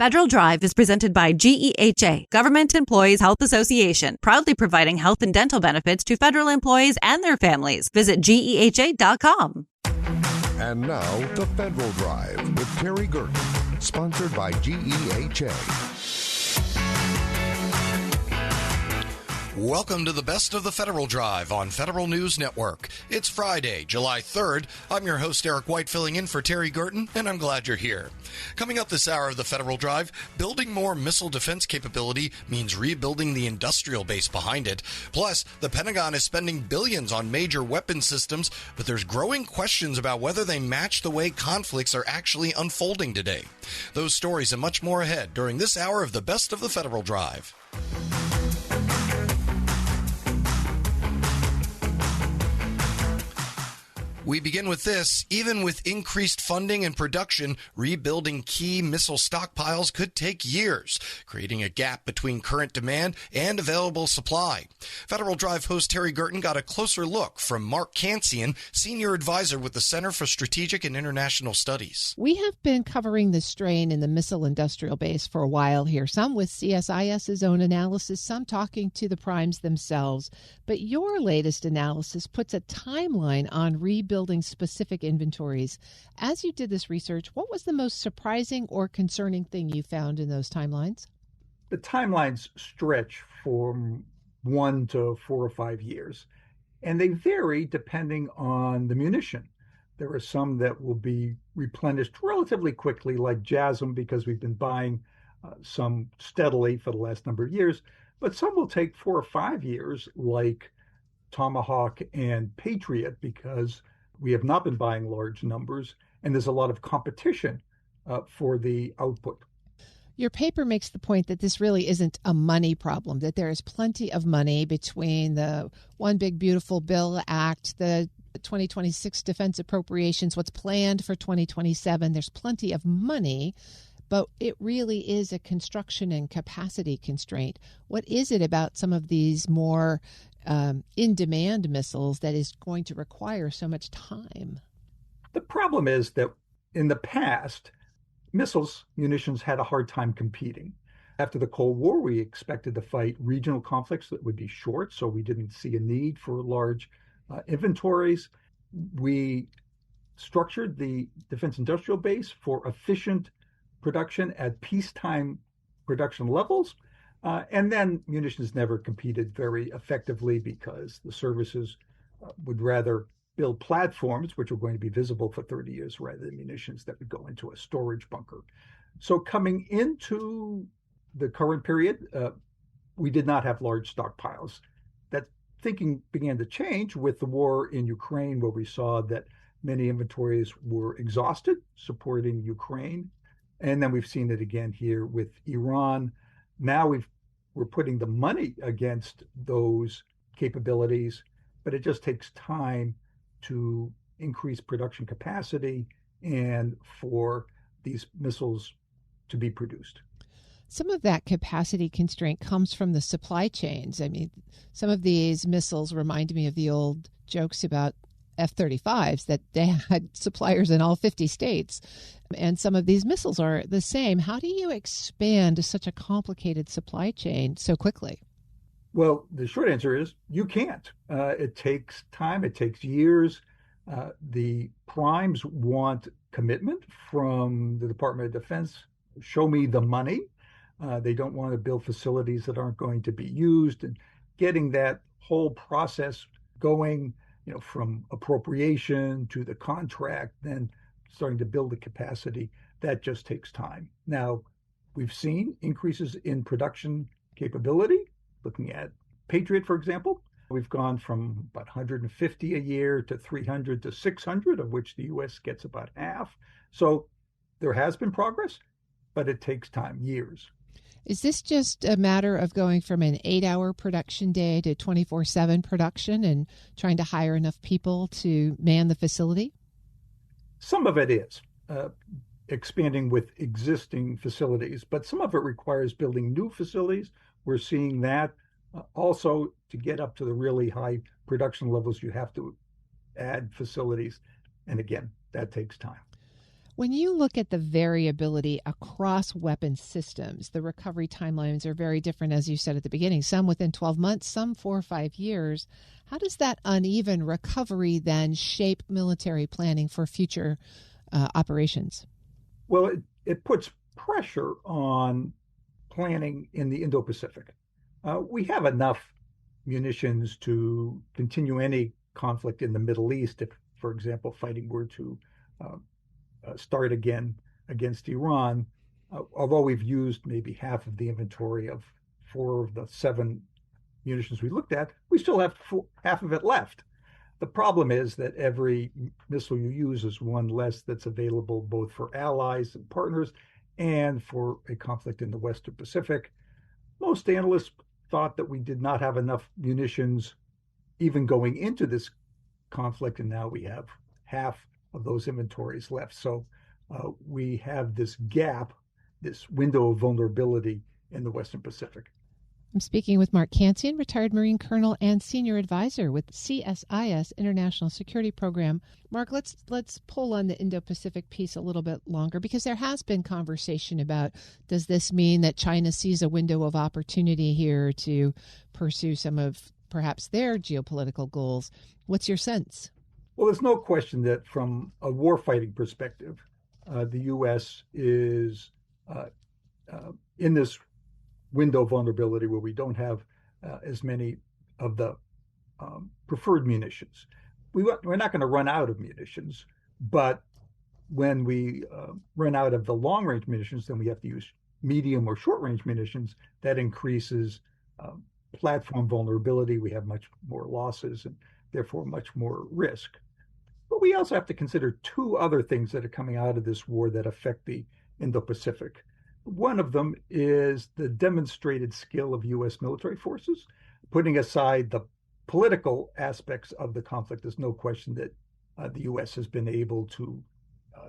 Federal Drive is presented by GEHA, Government Employees Health Association, proudly providing health and dental benefits to federal employees and their families. Visit GEHA.com. And now, the Federal Drive with Terry Gerton, sponsored by GEHA. Welcome to the best of the Federal Drive on Federal News Network. It's Friday, July 3rd. I'm your host, Eric White, filling in for Terry Gerton, and I'm glad you're here. Coming up this hour of the Federal Drive, building more missile defense capability means rebuilding the industrial base behind it. Plus, the Pentagon is spending billions on major weapon systems, but there's growing questions about whether they match the way conflicts are actually unfolding today. Those stories and much more ahead during this hour of the best of the Federal Drive. We begin with this. Even with increased funding and production, rebuilding key missile stockpiles could take years, creating a gap between current demand and available supply. Federal Drive host Terry Gerton got a closer look from Mark Cancian, Senior Advisor with the Center for Strategic and International Studies. We have been covering the strain in the missile industrial base for a while here, some with CSIS's own analysis, some talking to the primes themselves. But your latest analysis puts a timeline on rebuilding specific inventories. As you did this research, what was the most surprising or concerning thing you found in those timelines? The timelines stretch from 1 to 4 or 5 years, and they vary depending on the munition. There are some that will be replenished relatively quickly, like JASSM, because we've been buying some steadily for the last number of years, but some will take 4 or 5 years, like Tomahawk and Patriot, because we have not been buying large numbers, and there's a lot of competition for the output. Your paper makes the point that this really isn't a money problem, that there is plenty of money between the One Big Beautiful Bill Act, the 2026 defense appropriations, what's planned for 2027. There's plenty of money, but it really is a construction and capacity constraint. What is it about some of these more in-demand missiles that is going to require so much time? The problem is that in the past, munitions had a hard time competing. After the Cold War, we expected to fight regional conflicts that would be short, so we didn't see a need for large inventories. We structured the defense industrial base for efficient production at peacetime production levels. And then munitions never competed very effectively because the services would rather build platforms, which were going to be visible for 30 years, rather than munitions that would go into a storage bunker. So coming into the current period, we did not have large stockpiles. That thinking began to change with the war in Ukraine, where we saw that many inventories were exhausted supporting Ukraine. And then we've seen it again here with Iran. Now we're putting the money against those capabilities, but it just takes time to increase production capacity and for these missiles to be produced. Some of that capacity constraint comes from the supply chains. I mean, some of these missiles remind me of the old jokes about F-35s, that they had suppliers in all 50 states. And some of these missiles are the same. How do you expand such a complicated supply chain so quickly? Well, the short answer is you can't. It takes time. It takes years. The primes want commitment from the Department of Defense. Show me the money. They don't want to build facilities that aren't going to be used. And getting that whole process going, from appropriation to the contract, then starting to build the capacity, that just takes time. Now, we've seen increases in production capability. Looking at Patriot, for example, we've gone from about 150 a year to 300 to 600, of which the U.S. gets about half. So there has been progress, but it takes time, years. Is this just a matter of going from an 8-hour production day to 24/7 production and trying to hire enough people to man the facility? Some of it is expanding with existing facilities, but some of it requires building new facilities. We're seeing that. Also, to get up to the really high production levels, you have to add facilities. And again, that takes time. When you look at the variability across weapon systems, the recovery timelines are very different, as you said at the beginning, some within 12 months, some 4 or 5 years. How does that uneven recovery then shape military planning for future operations? Well, it puts pressure on planning in the Indo-Pacific. We have enough munitions to continue any conflict in the Middle East if, for example, fighting were to start again against Iran. Although we've used maybe half of the inventory of 4 of the 7 munitions we looked at, we still have half of it left. The problem is that every missile you use is one less that's available both for allies and partners and for a conflict in the Western Pacific. Most analysts thought that we did not have enough munitions even going into this conflict, and now we have half of those inventories left. So we have this gap, this window of vulnerability in the Western Pacific. I'm speaking with Mark Cancian, retired Marine Colonel and Senior Advisor with CSIS International Security Program. Mark, let's pull on the Indo-Pacific piece a little bit longer, because there has been conversation about, does this mean that China sees a window of opportunity here to pursue some of perhaps their geopolitical goals? What's your sense? Well, there's no question that from a warfighting perspective, the U.S. is in this window vulnerability where we don't have as many of the preferred munitions. We're not going to run out of munitions, but when we run out of the long-range munitions, then we have to use medium or short-range munitions. That increases platform vulnerability. We have much more losses and therefore much more risk. But we also have to consider 2 other things that are coming out of this war that affect the Indo-Pacific. One of them is the demonstrated skill of U.S. military forces. Putting aside the political aspects of the conflict, there's no question that the U.S. has been able to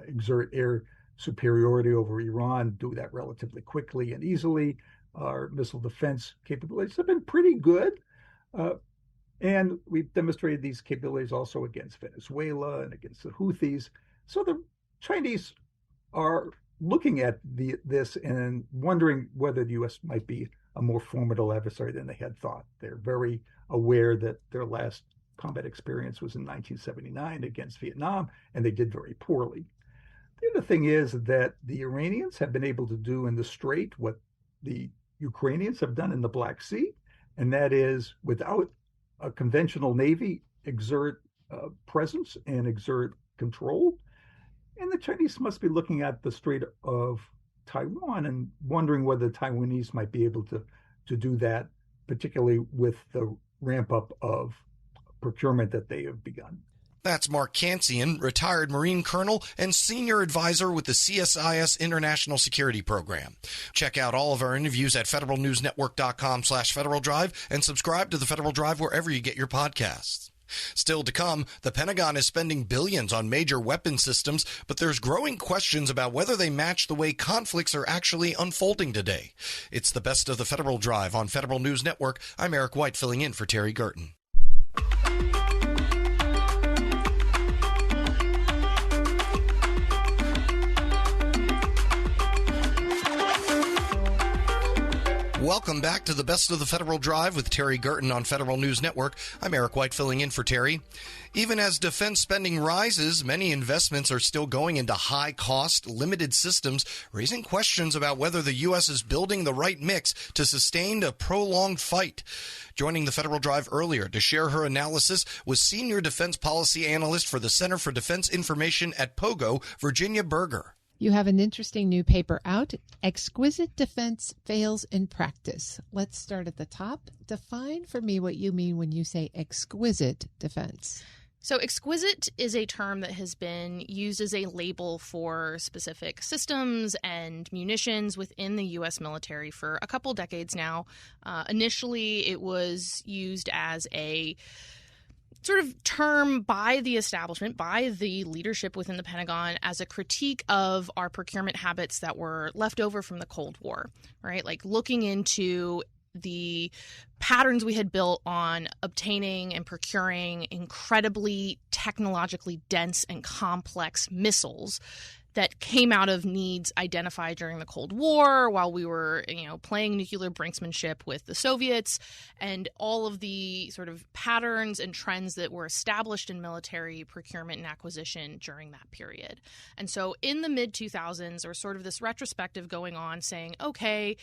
exert air superiority over Iran, do that relatively quickly and easily. Our missile defense capabilities have been pretty good. And we've demonstrated these capabilities also against Venezuela and against the Houthis. So the Chinese are looking at this and wondering whether the U.S. might be a more formidable adversary than they had thought. They're very aware that their last combat experience was in 1979 against Vietnam, and they did very poorly. The other thing is that the Iranians have been able to do in the Strait what the Ukrainians have done in the Black Sea, and that is, without a conventional navy, exert presence and exert control. And the Chinese must be looking at the Strait of Taiwan and wondering whether the Taiwanese might be able to do that, particularly with the ramp up of procurement that they have begun. That's Mark Cancian, retired Marine Colonel and Senior Advisor with the CSIS International Security Program. Check out all of our interviews at federalnewsnetwork.com/Federal Drive and subscribe to the Federal Drive wherever you get your podcasts. Still to come, the Pentagon is spending billions on major weapon systems, but there's growing questions about whether they match the way conflicts are actually unfolding today. It's the Best of the Federal Drive on Federal News Network. I'm Eric White, filling in for Terry Gerton. Welcome back to the Best of the Federal Drive with Terry Gerton on Federal News Network. I'm Eric White, filling in for Terry. Even as defense spending rises, many investments are still going into high-cost, limited systems, raising questions about whether the U.S. is building the right mix to sustain a prolonged fight. Joining the Federal Drive earlier to share her analysis was Senior Defense Policy Analyst for the Center for Defense Information at POGO, Virginia Berger. You have an interesting new paper out, Exquisite Defense Fails in Practice. Let's start at the top. Define for me what you mean when you say exquisite defense. So exquisite is a term that has been used as a label for specific systems and munitions within the U.S. military for a couple decades now. Initially, it was used as a sort of term by the establishment, by the leadership within the Pentagon, as a critique of our procurement habits that were left over from the Cold War, right? Like looking into the patterns we had built on obtaining and procuring incredibly technologically dense and complex missiles that came out of needs identified during the Cold War while we were, playing nuclear brinksmanship with the Soviets, and all of the sort of patterns and trends that were established in military procurement and acquisition during that period. And so in the mid-2000s, there was sort of this retrospective going on saying, okay,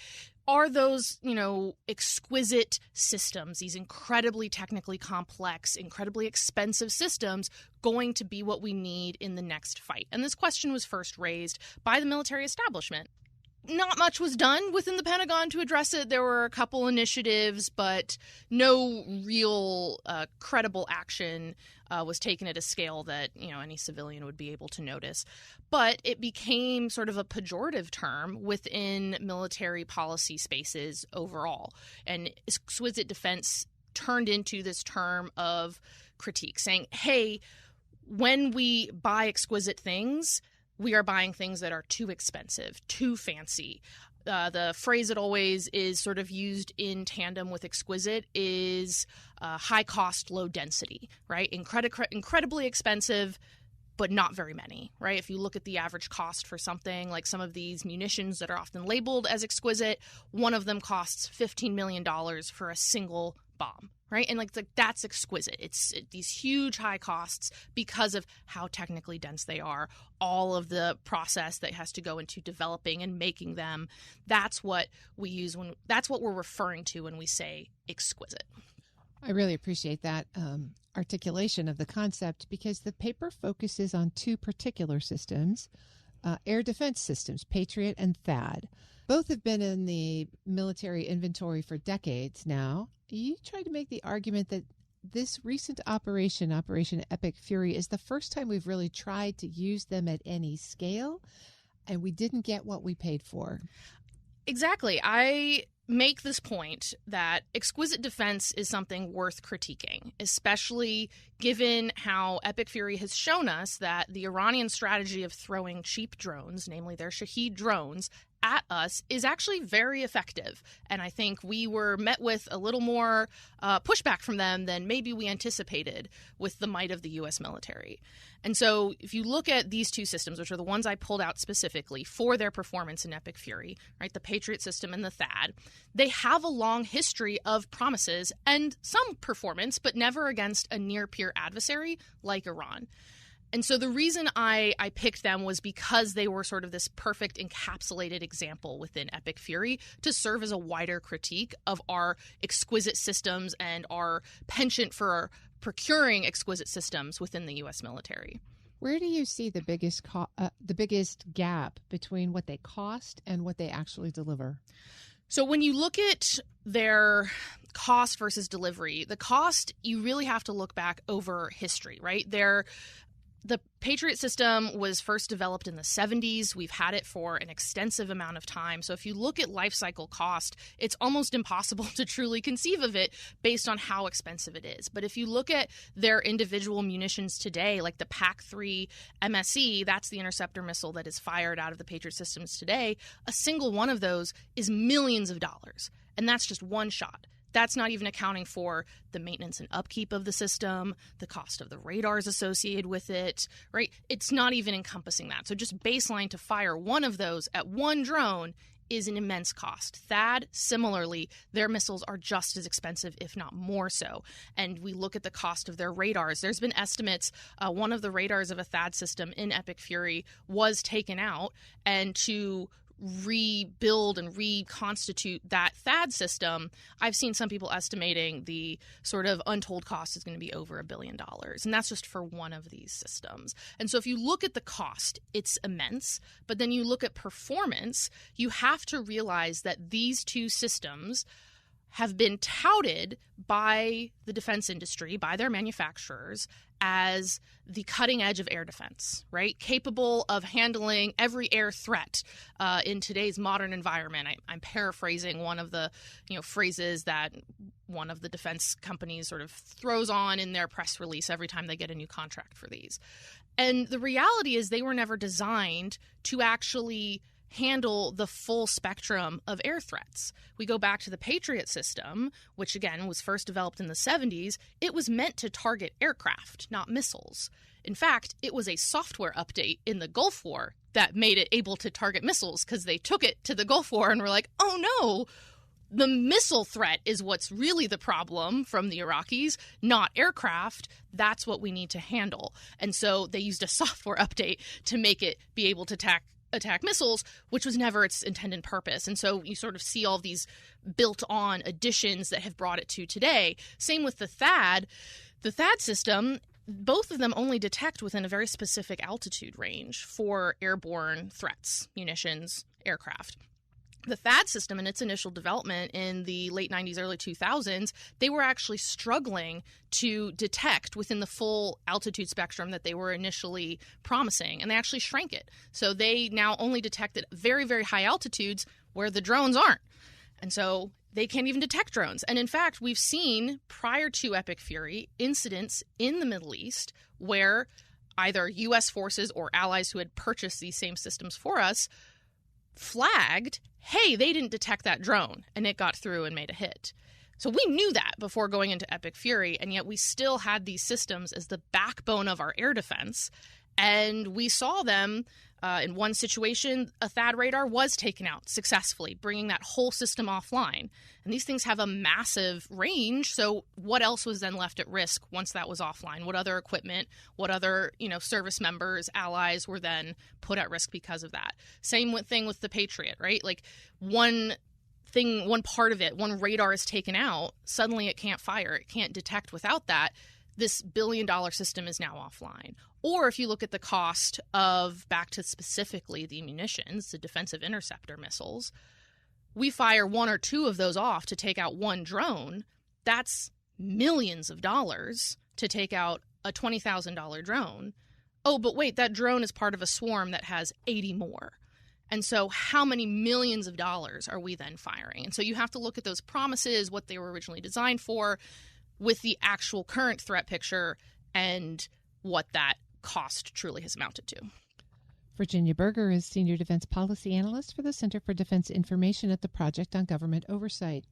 are those, exquisite systems, these incredibly technically complex, incredibly expensive systems, going to be what we need in the next fight? And this question was first raised by the military establishment. Not much was done within the Pentagon to address it. There were a couple initiatives, but no real credible action was taken at a scale that, any civilian would be able to notice. But it became sort of a pejorative term within military policy spaces overall. And exquisite defense turned into this term of critique, saying, hey, when we buy exquisite things, we are buying things that are too expensive, too fancy. The phrase that always is sort of used in tandem with exquisite is high cost, low density, right? Incredibly expensive, but not very many, right? If you look at the average cost for something like some of these munitions that are often labeled as exquisite, one of them costs $15 million for a single bomb, right? And that's exquisite. It's these huge high costs because of how technically dense they are, all of the process that has to go into developing and making them. That's what that's what we're referring to when we say exquisite. I really appreciate that articulation of the concept, because the paper focuses on two particular systems, air defense systems, Patriot and THAAD. Both have been in the military inventory for decades now. You tried to make the argument that this recent Operation Epic Fury, is the first time we've really tried to use them at any scale, and we didn't get what we paid for. Exactly. I make this point that exquisite defense is something worth critiquing, especially given how Epic Fury has shown us that the Iranian strategy of throwing cheap drones, namely their Shahed drones, at us is actually very effective. And I think we were met with a little more pushback from them than maybe we anticipated with the might of the U.S. military. And so if you look at these two systems, which are the ones I pulled out specifically for their performance in Epic Fury, right, the Patriot system and the THAAD, they have a long history of promises and some performance, but never against a near-peer adversary like Iran. And so the reason I picked them was because they were sort of this perfect encapsulated example within Epic Fury to serve as a wider critique of our exquisite systems and our penchant for procuring exquisite systems within the U.S. military. Where do you see the biggest gap between what they cost and what they actually deliver? So when you look at their cost versus delivery, the cost, you really have to look back over history, right? The Patriot system was first developed in the 70s. We've had it for an extensive amount of time. So if you look at life cycle cost, it's almost impossible to truly conceive of it based on how expensive it is. But if you look at their individual munitions today, like the PAC-3 MSE, that's the interceptor missile that is fired out of the Patriot systems today, a single one of those is millions of dollars. And that's just one shot. That's not even accounting for the maintenance and upkeep of the system, the cost of the radars associated with it, right? It's not even encompassing that. So just baseline to fire one of those at one drone is an immense cost. THAAD, similarly, their missiles are just as expensive, if not more so. And we look at the cost of their radars. There's been estimates, one of the radars of a THAAD system in Epic Fury was taken out, and to rebuild and reconstitute that THAAD system, I've seen some people estimating the sort of untold cost is going to be over $1 billion. And that's just for one of these systems. And so if you look at the cost, it's immense. But then you look at performance, you have to realize that these two systems have been touted by the defense industry, by their manufacturers, as the cutting edge of air defense, right? Capable of handling every air threat in today's modern environment. I'm paraphrasing one of the phrases that one of the defense companies sort of throws on in their press release every time they get a new contract for these. And the reality is they were never designed to actually handle the full spectrum of air threats. We go back to the Patriot system, which again was first developed in the 70s. It was meant to target aircraft, not missiles. In fact, it was a software update in the Gulf War that made it able to target missiles, because they took it to the Gulf War and were like, oh no, the missile threat is what's really the problem from the Iraqis, not aircraft. That's what we need to handle. And so they used a software update to make it be able to attack missiles, which was never its intended purpose. And so you sort of see all these built-on additions that have brought it to today. Same with the THAAD. The THAAD system, both of them only detect within a very specific altitude range for airborne threats, munitions, aircraft. The THAAD system in its initial development in the late 90s, early 2000s, they were actually struggling to detect within the full altitude spectrum that they were initially promising, and they actually shrank it. So they now only detect at very, very high altitudes where the drones aren't. And so they can't even detect drones. And in fact, we've seen prior to Epic Fury incidents in the Middle East where either U.S. forces or allies who had purchased these same systems for us flagged, hey, they didn't detect that drone, and it got through and made a hit. So we knew that before going into Epic Fury, and yet we still had these systems as the backbone of our air defense. And we saw them in one situation, a THAAD radar was taken out successfully, bringing that whole system offline. And these things have a massive range. So what else was then left at risk once that was offline? What other equipment, what other, service members, allies were then put at risk because of that? Same thing with the Patriot, right? Like one part of it, one radar is taken out, suddenly it can't fire, it can't detect without that. This billion-dollar system is now offline. Or if you look at the cost of, back to specifically the munitions, the defensive interceptor missiles, we fire one or two of those off to take out one drone. That's millions of dollars to take out a $20,000 drone. Oh, but wait, that drone is part of a swarm that has 80 more. And so how many millions of dollars are we then firing? And so you have to look at those promises, what they were originally designed for, with the actual current threat picture and what that cost truly has amounted to. Virginia Berger is Senior Defense Policy Analyst for the Center for Defense Information at the Project on Government Oversight.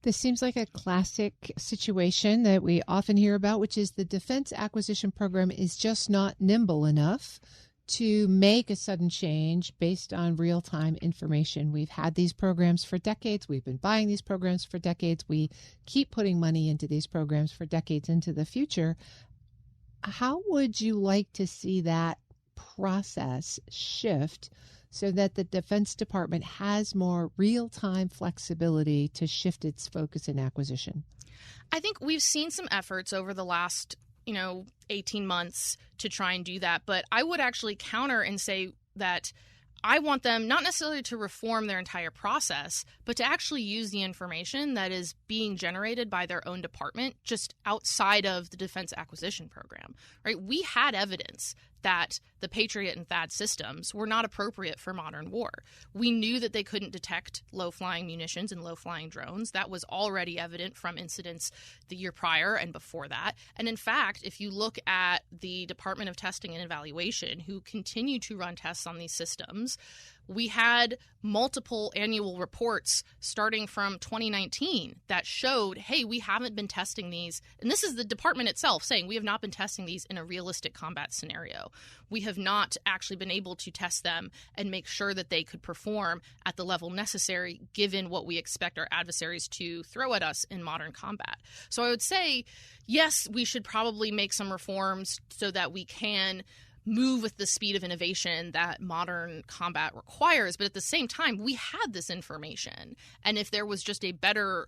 This seems like a classic situation that we often hear about, which is the defense acquisition program is just not nimble enough to make a sudden change based on real-time information. We've had these programs for decades. We've been buying these programs for decades. We keep putting money into these programs for decades into the future. How would you like to see that process shift so that the Defense Department has more real-time flexibility to shift its focus in acquisition? I think we've seen some efforts over the last 18 months to try and do that. But I would actually counter and say that I want them not necessarily to reform their entire process, but to actually use the information that is being generated by their own department just outside of the defense acquisition program, right? We had evidence that the Patriot and THAAD systems were not appropriate for modern war. We knew that they couldn't detect low-flying munitions and low-flying drones. That was already evident from incidents the year prior and before that. And in fact, if you look at the Department of Testing and Evaluation, who continue to run tests on these systems, we had multiple annual reports starting from 2019 that showed, hey, we haven't been testing these. And this is the department itself saying we have not been testing these in a realistic combat scenario. We have not actually been able to test them and make sure that they could perform at the level necessary given what we expect our adversaries to throw at us in modern combat. So I would say, yes, we should probably make some reforms so that we can move with the speed of innovation that modern combat requires. But at the same time, we had this information. And if there was just a better,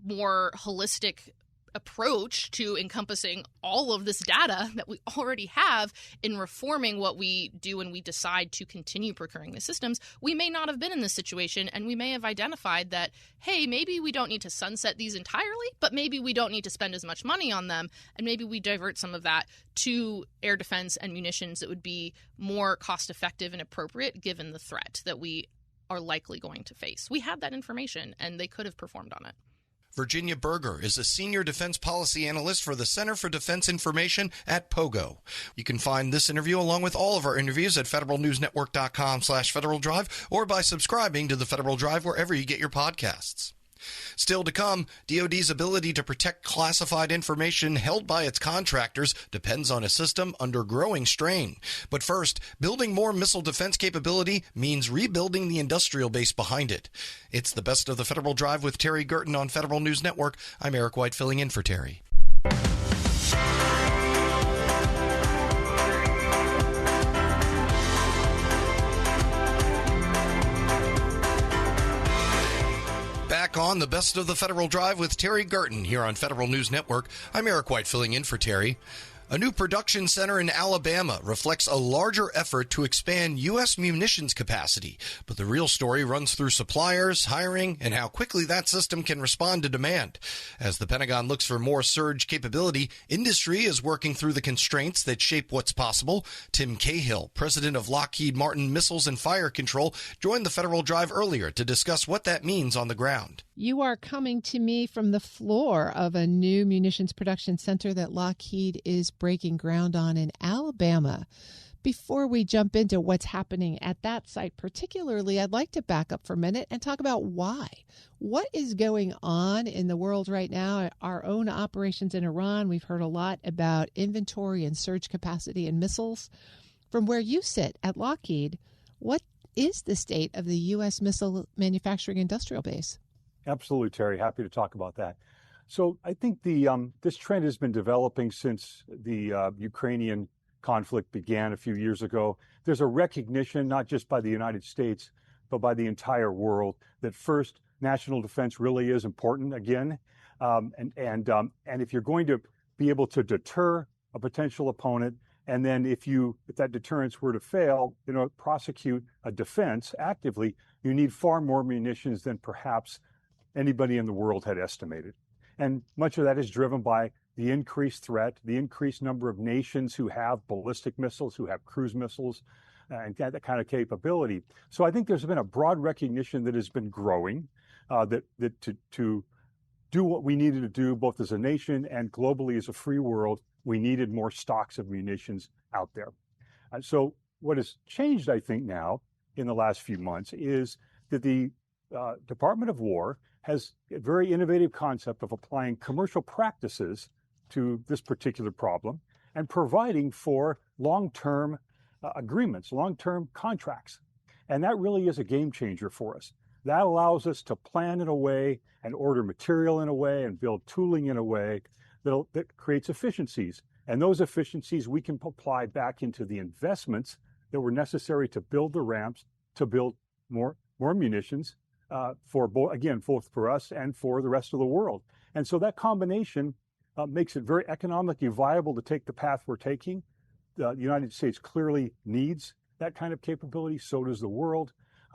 more holistic approach to encompassing all of this data that we already have in reforming what we do when we decide to continue procuring the systems, we may not have been in this situation, and we may have identified that, hey, maybe we don't need to sunset these entirely, but maybe we don't need to spend as much money on them, and maybe we divert some of that to air defense and munitions that would be more cost effective and appropriate given the threat that we are likely going to face. We had that information, and they could have performed on it. Virginia Berger is a senior defense policy analyst for the Center for Defense Information at POGO. You can find this interview along with all of our interviews at federalnewsnetwork.com/Federal Drive or by subscribing to the Federal Drive wherever you get your podcasts. Still to come, DoD's ability to protect classified information held by its contractors depends on a system under growing strain. But first, building more missile defense capability means rebuilding the industrial base behind it. It's the Best of the Federal Drive with Terry Gerton on Federal News Network. I'm Eric White filling in for Terry. Back on the Best of the Federal Drive with Terry Gerton here on Federal News Network. I'm Eric White filling in for Terry. A new production center in Alabama reflects a larger effort to expand U.S. munitions capacity, but the real story runs through suppliers, hiring, and how quickly that system can respond to demand. As the Pentagon looks for more surge capability, industry is working through the constraints that shape what's possible. Tim Cahill, president of Lockheed Martin Missiles and Fire Control, joined the Federal Drive earlier to discuss what that means on the ground. You are coming to me from the floor of a new munitions production center that Lockheed is breaking ground on in Alabama. Before we jump into what's happening at that site particularly, I'd like to back up for a minute and talk about why. What is going on in the world right now? Our own operations in Iran, we've heard a lot about inventory and surge capacity in missiles. From where you sit at Lockheed, what is the state of the U.S. missile manufacturing industrial base? Absolutely, Terry. Happy to talk about that. So I think this trend has been developing since the Ukrainian conflict began a few years ago. There's a recognition, not just by the United States, but by the entire world, that first, national defense really is important again. And if you're going to be able to deter a potential opponent, and then if that deterrence were to fail, prosecute a defense actively, you need far more munitions than perhaps anybody in the world had estimated. And much of that is driven by the increased threat, the increased number of nations who have ballistic missiles, who have cruise missiles, and that kind of capability. So I think there's been a broad recognition that has been growing, that to do what we needed to do, both as a nation and globally as a free world, we needed more stocks of munitions out there. So what has changed, I think, now in the last few months is that the Department of War has a very innovative concept of applying commercial practices to this particular problem and providing for long-term agreements, long-term contracts. And that really is a game changer for us. That allows us to plan in a way and order material in a way and build tooling in a way that creates efficiencies. And those efficiencies we can apply back into the investments that were necessary to build the ramps, to build more munitions, for both for us and for the rest of the world. And so that combination makes it very economically viable to take the path we're taking. The United States clearly needs that kind of capability. So does the world.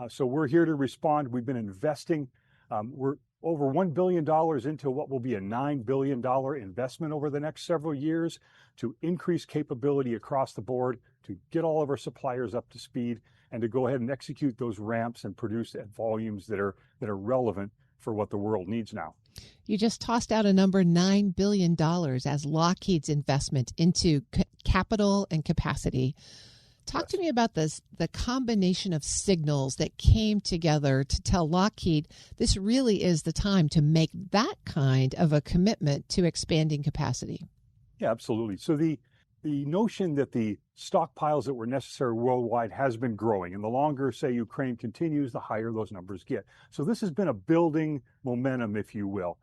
So we're here to respond. We've been investing. We're over $1 billion into what will be a $9 billion investment over the next several years to increase capability across the board, to get all of our suppliers up to speed, and to go ahead and execute those ramps and produce at volumes that are relevant for what the world needs now. You just tossed out a number, $9 billion as Lockheed's investment into capital and capacity. Talk to me about the combination of signals that came together to tell Lockheed this really is the time to make that kind of a commitment to expanding capacity. Yeah, absolutely. So the notion that the stockpiles that were necessary worldwide has been growing. And the longer, say, Ukraine continues, the higher those numbers get. So this has been a building momentum, if you will.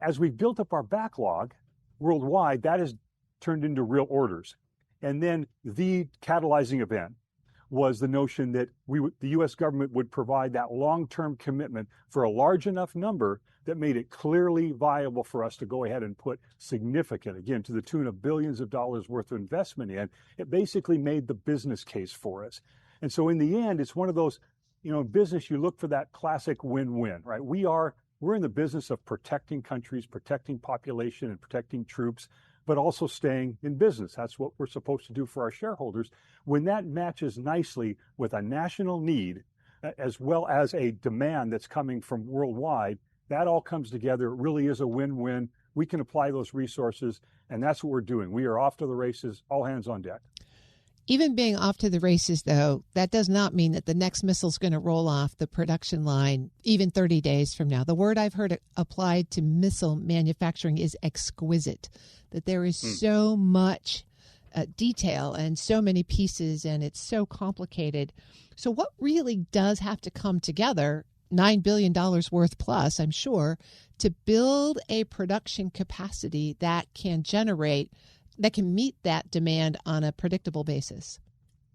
As we've built up our backlog worldwide, that has turned into real orders. And then the catalyzing event was the notion that the U.S. government would provide that long-term commitment for a large enough number that made it clearly viable for us to go ahead and put significant, again, to the tune of billions of dollars worth of investment in. It basically made the business case for us. And so in the end, it's one of those, in business, you look for that classic win-win, right? We're in the business of protecting countries, protecting population, and protecting troops, but also staying in business. That's what we're supposed to do for our shareholders. When that matches nicely with a national need, as well as a demand that's coming from worldwide, that all comes together. It really is a win-win. We can apply those resources, and that's what we're doing. We are off to the races, all hands on deck. Even being off to the races, though, that does not mean that the next missile's going to roll off the production line even 30 days from now. The word I've heard applied to missile manufacturing is exquisite, that there is so much detail and so many pieces, and it's so complicated. So what really does have to come together, $9 billion worth plus, I'm sure, to build a production capacity that can meet that demand on a predictable basis?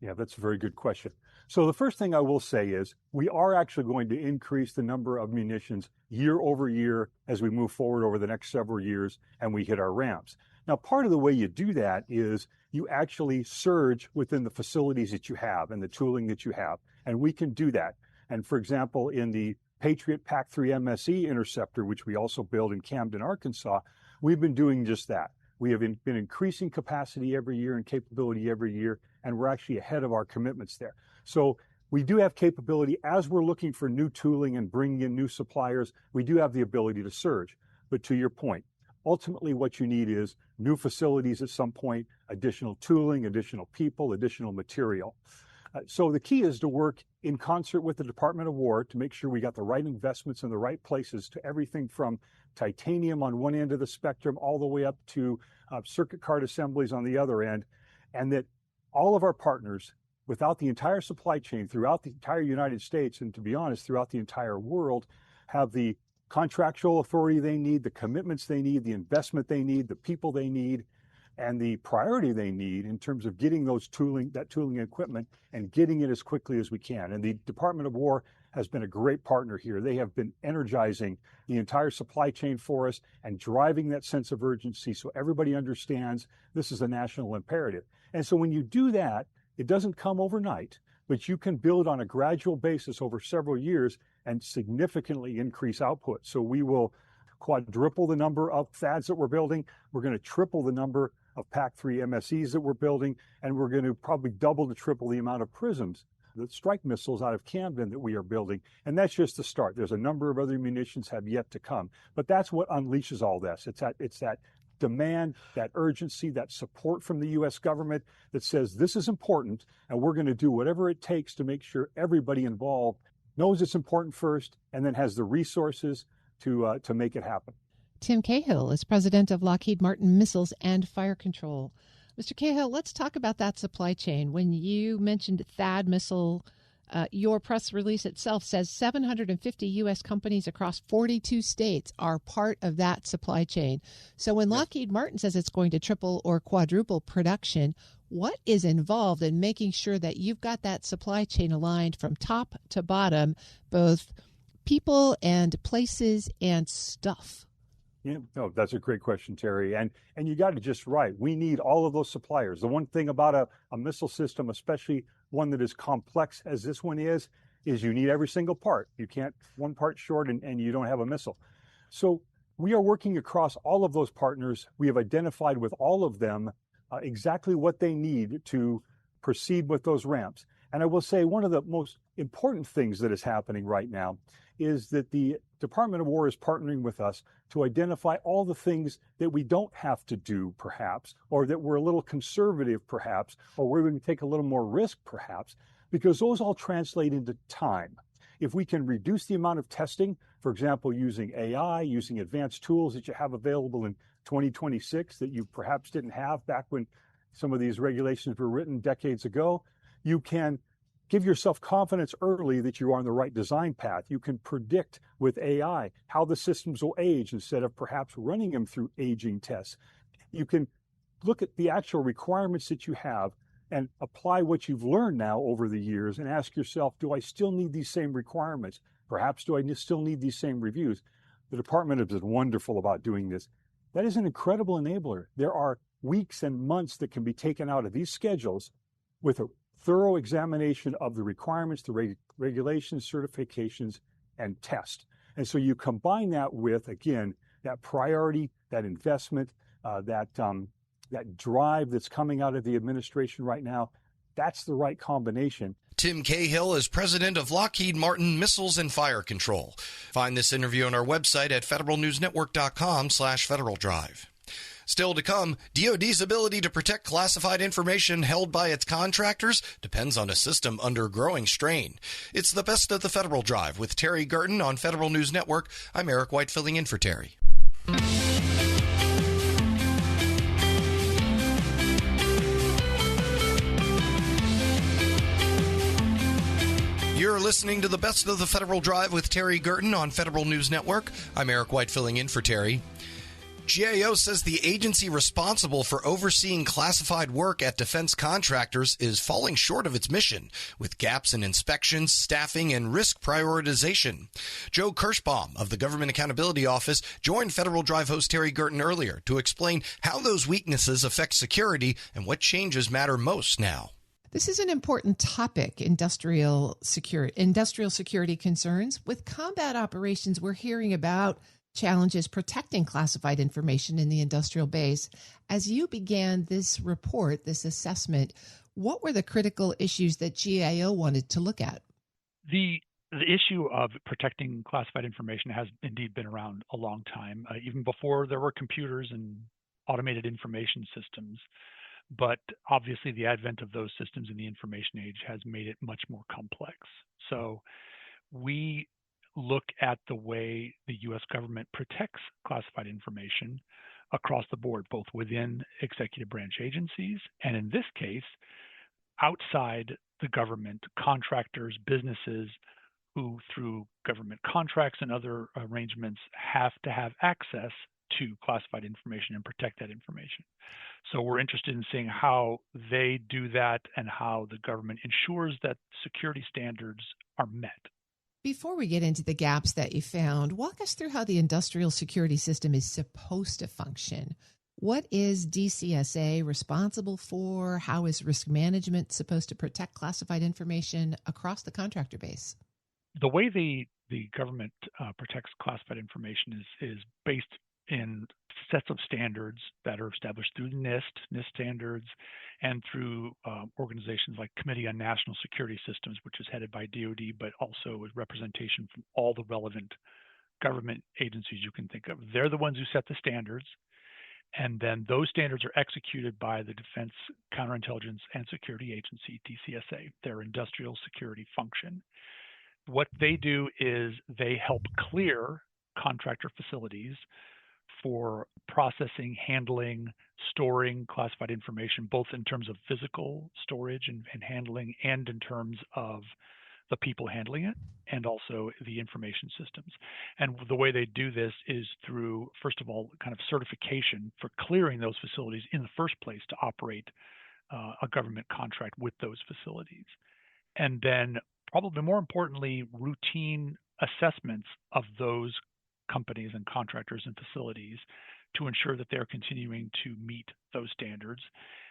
Yeah, that's a very good question. So the first thing I will say is we are actually going to increase the number of munitions year over year as we move forward over the next several years and we hit our ramps. Now, part of the way you do that is you actually surge within the facilities that you have and the tooling that you have, and we can do that. And for example, in the Patriot PAC-3 MSE interceptor, which we also build in Camden, Arkansas, we've been doing just that. We have been increasing capacity every year and capability every year, and we're actually ahead of our commitments there. So we do have capability as we're looking for new tooling and bringing in new suppliers. We do have the ability to surge. But to your point, ultimately what you need is new facilities at some point, additional tooling, additional people, additional material. So the key is to work in concert with the Department of War to make sure we got the right investments in the right places, to everything from titanium on one end of the spectrum all the way up to circuit card assemblies on the other end, and that all of our partners, without the entire supply chain throughout the entire United States, and to be honest, throughout the entire world, have the contractual authority they need, the commitments they need, the investment they need, the people they need, and the priority they need in terms of getting that tooling and equipment and getting it as quickly as we can. And the Department of War has been a great partner here. They have been energizing the entire supply chain for us and driving that sense of urgency so everybody understands this is a national imperative. And so when you do that, it doesn't come overnight, but you can build on a gradual basis over several years and significantly increase output. So we will quadruple the number of THAADs that we're building. We're going to triple the number of PAC-3 MSEs that we're building, and we're going to probably double to triple the amount of prisms, the strike missiles out of Camden that we are building. And that's just the start. There's a number of other munitions have yet to come. But that's what unleashes all this. It's that demand, that urgency, that support from the U.S. government that says this is important, and we're going to do whatever it takes to make sure everybody involved knows it's important first and then has the resources to make it happen. Tim Cahill is president of Lockheed Martin Missiles and Fire Control. Mr. Cahill, let's talk about that supply chain. When you mentioned THAAD missile, your press release itself says 750 U.S. companies across 42 states are part of that supply chain. So when Lockheed Martin says it's going to triple or quadruple production, what is involved in making sure that you've got that supply chain aligned from top to bottom, both people and places and stuff? Yeah, no, that's a great question, Terry. And you got it just right. We need all of those suppliers. The one thing about a missile system, especially one that is complex as this one is you need every single part. You can't one part short and you don't have a missile. So we are working across all of those partners. We have identified with all of them exactly what they need to proceed with those ramps. And I will say one of the most important things that is happening right now is that the Department of War is partnering with us to identify all the things that we don't have to do, perhaps, or that we're a little conservative, perhaps, or where we can take a little more risk, perhaps, because those all translate into time. If we can reduce the amount of testing, for example, using AI, using advanced tools that you have available in 2026 that you perhaps didn't have back when some of these regulations were written decades ago, you can give yourself confidence early that you're on the right design path. You can predict with AI how the systems will age instead of perhaps running them through aging tests. You can look at the actual requirements that you have and apply what you've learned now over the years and ask yourself, do I still need these same requirements? Perhaps do I still need these same reviews? The department has been wonderful about doing this. That is an incredible enabler. There are weeks and months that can be taken out of these schedules with a thorough examination of the requirements, the regulations, certifications, and test. And so you combine that with, again, that priority, that investment, that drive that's coming out of the administration right now. that's the right combination. Tim Cahill is president of Lockheed Martin Missiles and Fire Control. Find this interview on our website at federalnewsnetwork.com/Federal Drive. Still to come, DoD's ability to protect classified information held by its contractors depends on a system under growing strain. It's the best of the Federal Drive with Terry Gerton on Federal News Network. I'm Eric White filling in for Terry. You're listening to the best of the Federal Drive with Terry Gerton on Federal News Network. I'm Eric White filling in for Terry. GAO says the agency responsible for overseeing classified work at defense contractors is falling short of its mission, with gaps in inspections, staffing, and risk prioritization. Joe Kirschbaum of the Government Accountability Office joined Federal Drive host Terry Gerton earlier to explain how those weaknesses affect security and what changes matter most now. This is an important topic, industrial security concerns. With combat operations, we're hearing about challenges protecting classified information in the industrial base. As you began this report, this assessment, what were the critical issues that GAO wanted to look at? The issue of protecting classified information has indeed been around a long time, even before there were computers and automated information systems. But obviously the advent of those systems in the information age has made it much more complex. So we look at the way the U.S. government protects classified information across the board, both within executive branch agencies and, in this case, outside the government, contractors, businesses who, through government contracts and other arrangements, have to have access to classified information and protect that information. So we're interested in seeing how they do that and how the government ensures that security standards are met. Before we get into the gaps that you found, walk us through how the industrial security system is supposed to function. What is DCSA responsible for? How is risk management supposed to protect classified information across the contractor base? The way the government protects classified information is based in sets of standards that are established through NIST standards, and through organizations like Committee on National Security Systems, which is headed by DoD, but also with representation from all the relevant government agencies you can think of. They're the ones who set the standards, and then those standards are executed by the Defense Counterintelligence and Security Agency, DCSA, their industrial security function. What they do is they help clear contractor facilities for processing, handling, storing classified information, both in terms of physical storage and handling, and in terms of the people handling it, and also the information systems. And the way they do this is through, first of all, kind of certification for clearing those facilities in the first place to operate a government contract with those facilities. And then, probably more importantly, routine assessments of those companies and contractors and facilities to ensure that they're continuing to meet those standards,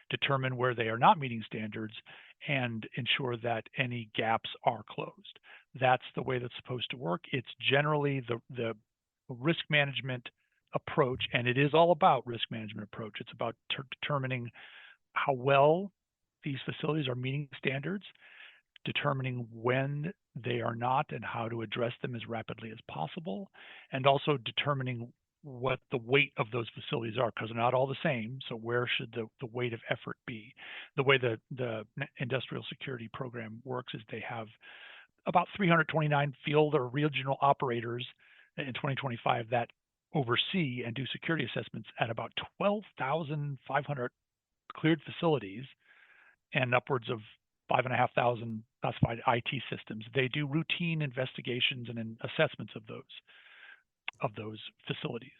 determine where they are not meeting standards, and ensure that any gaps are closed. That's the way that's supposed to work. It's generally the risk management approach, and it is all about risk management approach. It's about determining how well these facilities are meeting standards, determining when they are not and how to address them as rapidly as possible, and also determining what the weight of those facilities are, because they're not all the same. So where should the weight of effort be? The way the industrial security program works is they have about 329 field or regional operators in 2025 that oversee and do security assessments at about 12,500 cleared facilities and upwards of 5,500 classified IT systems. They do routine investigations and assessments of those facilities.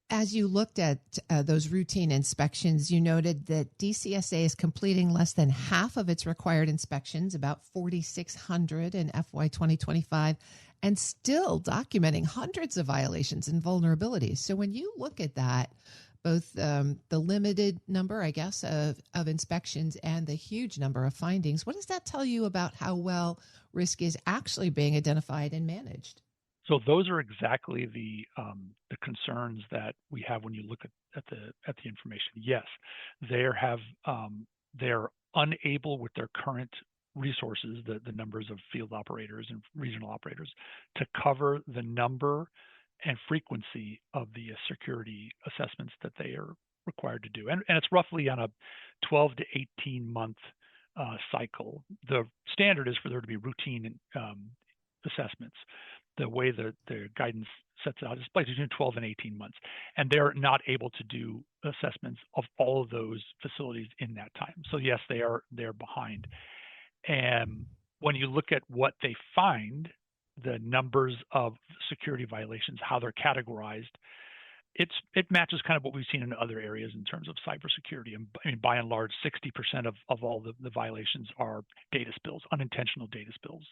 As you looked at those routine inspections, you noted that DCSA is completing less than half of its required inspections, about 4,600 in FY 2025, and still documenting hundreds of violations and vulnerabilities. So when you look at that, both the limited number, I guess, of inspections and the huge number of findings, what does that tell you about how well risk is actually being identified and managed? So those are exactly the concerns that we have when you look at the information. Yes, there unable with their current resources, the numbers of field operators and regional operators, to cover the number and frequency of the security assessments that they are required to do. And it's roughly on a 12 to 18 month cycle. The standard is for there to be routine assessments. The way the guidance sets it out is between 12 and 18 months. And they're not able to do assessments of all of those facilities in that time. So yes, they're behind. And when you look at what they find, the numbers of security violations, how they're categorized, it matches kind of what we've seen in other areas in terms of cybersecurity. And I mean, by and large, 60% of all the violations are data spills, unintentional data spills.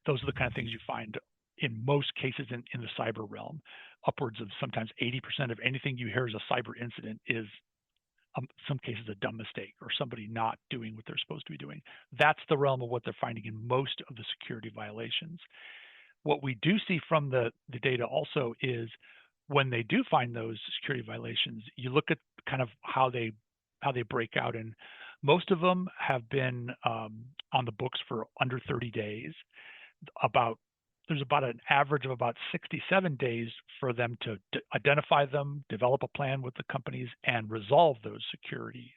Those are the kind of things you find in most cases in the cyber realm. Upwards of sometimes 80% of anything you hear as a cyber incident is some cases a dumb mistake or somebody not doing what they're supposed to be doing. That's the realm of what they're finding in most of the security violations. What we do see from the data also is when they do find those security violations, you look at kind of how they break out, and most of them have been on the books for under 30 days. There's about an average of about 67 days for them to identify them, develop a plan with the companies, and resolve those security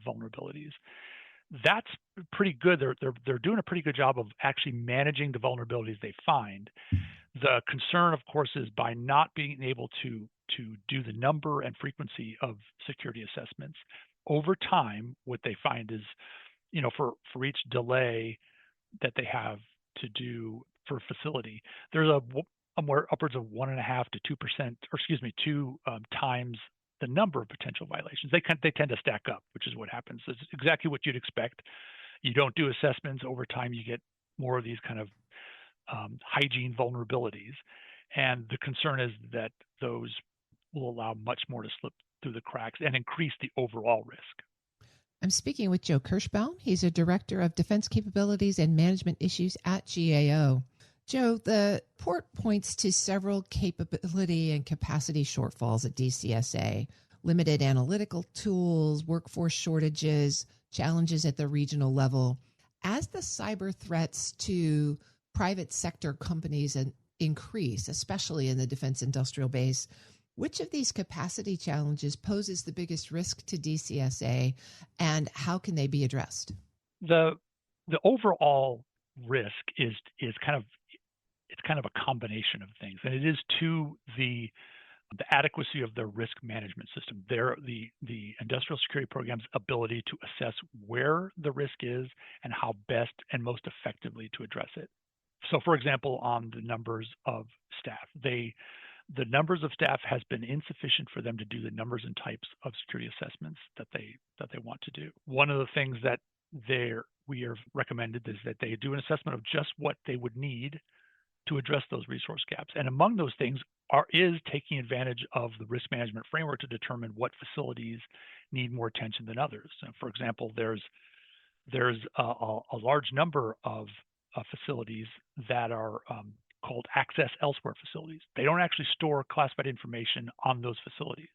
vulnerabilities. That's pretty good. They're doing a pretty good job of actually managing the vulnerabilities they find. The concern, of course, is by not being able to do the number and frequency of security assessments over time. What they find is, for each delay that they have to do for a facility, there's somewhere upwards of 1.5 to 2%, or 2 times the number of potential violations. They tend to stack up, which is what happens. It's exactly what you'd expect. You don't do assessments over time, you get more of these kind of hygiene vulnerabilities. And the concern is that those will allow much more to slip through the cracks and increase the overall risk. I'm speaking with Joe Kirschbaum. He's a director of defense capabilities and management issues at GAO. Joe, the report points to several capability and capacity shortfalls at DCSA, limited analytical tools, workforce shortages, challenges at the regional level. As the cyber threats to private sector companies increase, especially in the defense industrial base, which of these capacity challenges poses the biggest risk to DCSA, and how can they be addressed? The overall risk is kind of a combination of things, and it is to the adequacy of their risk management system, the industrial security program's ability to assess where the risk is and how best and most effectively to address it. So, for example, on the numbers of staff, the numbers of staff has been insufficient for them to do the numbers and types of security assessments that they want to do. One of the things that we have recommended is that they do an assessment of just what they would need to address those resource gaps. And among those things is taking advantage of the risk management framework to determine what facilities need more attention than others. So, for example, there's a large number of facilities that are called access elsewhere facilities. They don't actually store classified information on those facilities.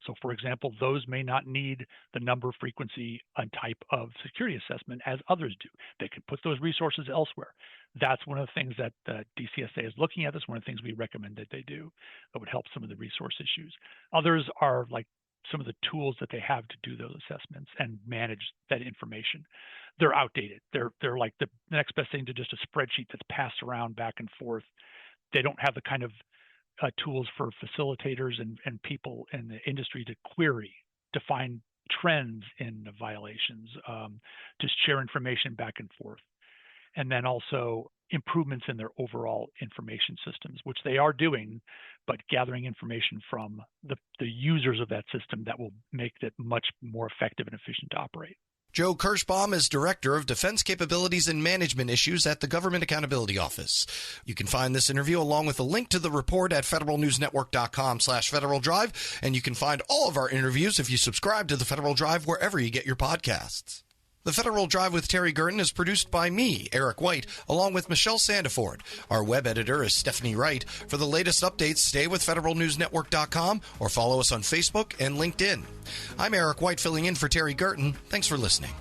So, for example, those may not need the number, frequency, and type of security assessment as others do. They can put those resources elsewhere. That's one of the things that DCSA is looking at. That's one of the things we recommend that they do that would help some of the resource issues. Others are like some of the tools that they have to do those assessments and manage that information. They're outdated. They're like the next best thing to just a spreadsheet that's passed around back and forth. They don't have the kind of tools for facilitators and people in the industry to query, to find trends in the violations, to share information back and forth. And then also improvements in their overall information systems, which they are doing, but gathering information from the users of that system that will make it much more effective and efficient to operate. Joe Kirschbaum is Director of Defense Capabilities and Management Issues at the Government Accountability Office. You can find this interview along with a link to the report at federalnewsnetwork.com/Federal Drive, and you can find all of our interviews if you subscribe to the Federal Drive wherever you get your podcasts. The Federal Drive with Terry Gerton is produced by me, Eric White, along with Michelle Sandiford. Our web editor is Stephanie Wright. For the latest updates, stay with federalnewsnetwork.com or follow us on Facebook and LinkedIn. I'm Eric White filling in for Terry Gerton. Thanks for listening.